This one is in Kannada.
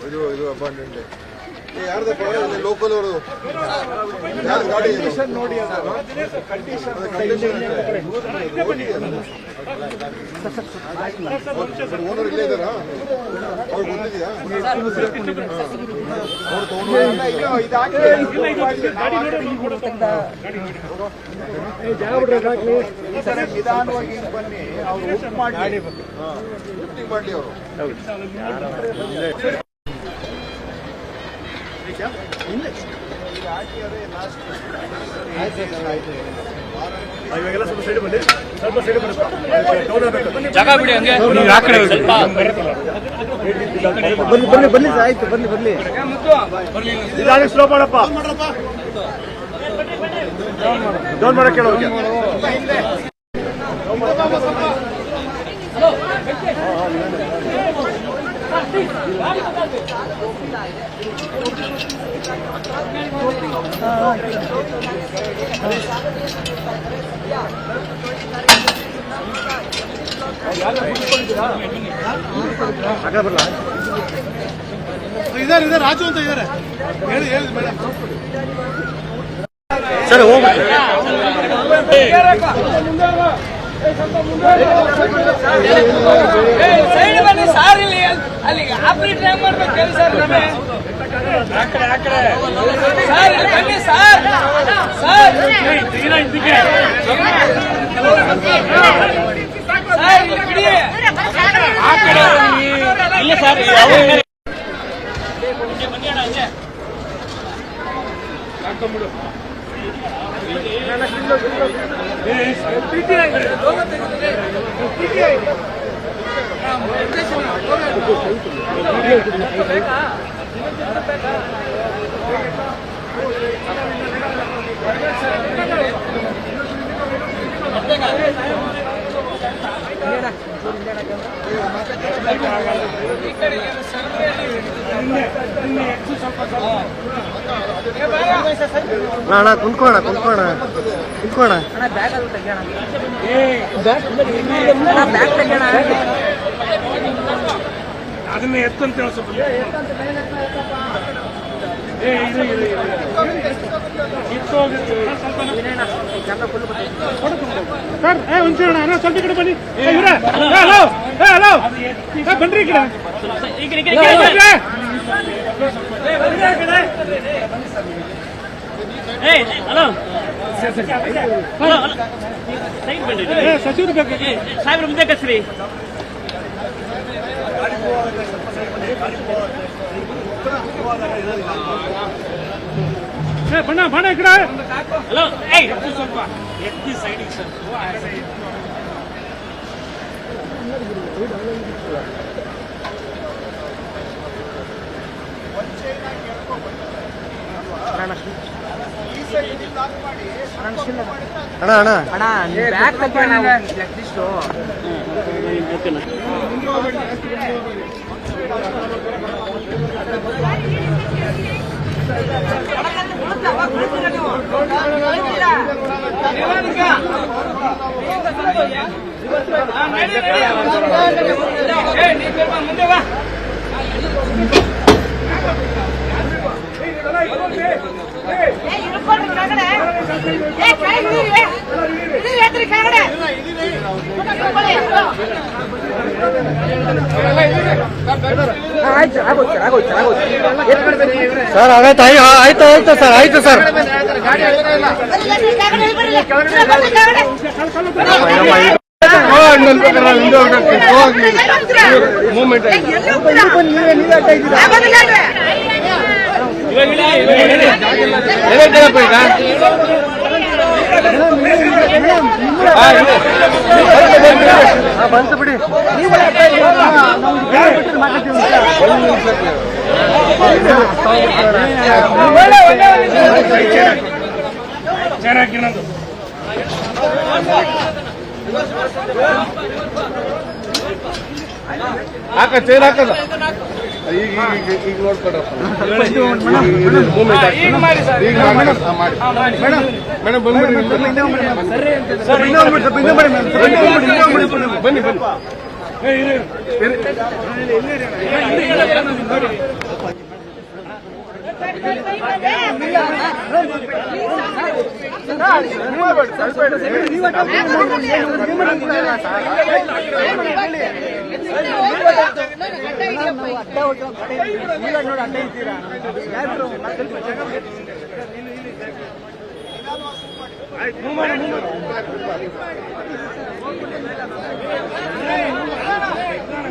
ಇದು ಅಪಾಯಿಂಟ್ಮೆಂಟ್ ಯಾರ್ದಪ್ಪ ಲೋಕಲ್ ಅವರು ಯಾರು ಗಾಡಿ ನೋಡಿ ಓನರ್ ಇಲ್ಲೇ ಇದ್ದಾರಾ ಅವ್ರು ಗೊತ್ತಿದೆಯಾ ನಿಧಾನವಾಗಿ ಬನ್ನಿ ಅವ್ರು ಲಿಫ್ಟಿಂಗ್ ಮಾಡಲಿ ಅವರು ಇವಾಗೆಲ್ಲ ಸ್ವಲ್ಪ ಸೈಡ್ ಬನ್ನಿ ಜಾಗ ಬಿಡಿ ಹಂಗೆ ಬನ್ನಿ ಬನ್ನಿ ಆಯ್ತು ಬನ್ನಿ ಇದಾಗಿ ಸ್ಲೋ ಮಾಡಪ್ಪ ಡೌನ್ ಮಾಡಕ್ಕೆ ಕೇಳೋರಿಗೆ ಇದಾರೆ ರಾಜು ಅಂತ ಇದಾರೆ ಹೇಳಿ ಮೇಡಮ್ ಸರ್ ಹೋಗ್ಬಿಟ್ಟು ಸೈಡ್ ಬನ್ನಿ ಸಾರ್ ಇಲ್ಲಿ ಅಲ್ಲಿ ಆಪರೇಟ್ ಹೆಂಗ್ ಮಾಡ್ಬೇಕು ಹೇಳಿ ಸರ್ ನಮಗೆ ಸರ್ ಇಲ್ಲಿ ಬನ್ನಿ ಸರ್ ಸರ್ ಸರ್ ಇಲ್ಲಿ ಬಿಡಿ ಇಲ್ಲ ಸರ್ ಅಣ್ಣ ಕುಂತ್ಕೋಣ ಅದನ್ನ ಎತ್ತಂತ ಸರ್ ಒಂಚೂರು ಅಣ್ಣ ಸ್ವಲ್ಪ ಕಡೆ ಬನ್ನಿ ಹಲೋ ಹಲೋ ಬನ್ರಿ ಈ ಕಡೆ ಹಲೋ ಸಚಿವರು ಬೇಕು ಸಾಹೇಬ್ರ ಮುಂದೆ ಕಸ್ರಿ ಬಣ್ಣ ಈ ಕಡೆ ಹಲೋ ಸ್ವಲ್ಪ ಎತ್ತಿ ಸೈಡಿಗೆ ಸರ್ ಮುಂದೆ ಬಾ ಸರ್ ಆಯ್ತು ಸರ್ ಆಯ್ತು ಸರ್ ಮೂಮೆಂಟ್ ಬಂತು ಬಿಡಿ ಹಾಕ ಚೇರ್ ಹಾಕದ ಈಗ ನೋಡ್ಕೊಡ್ರಪ್ಪ ಮೇಡಮ್ ಬನ್ನಿ ಮೂವ್ ಮಾಡಿ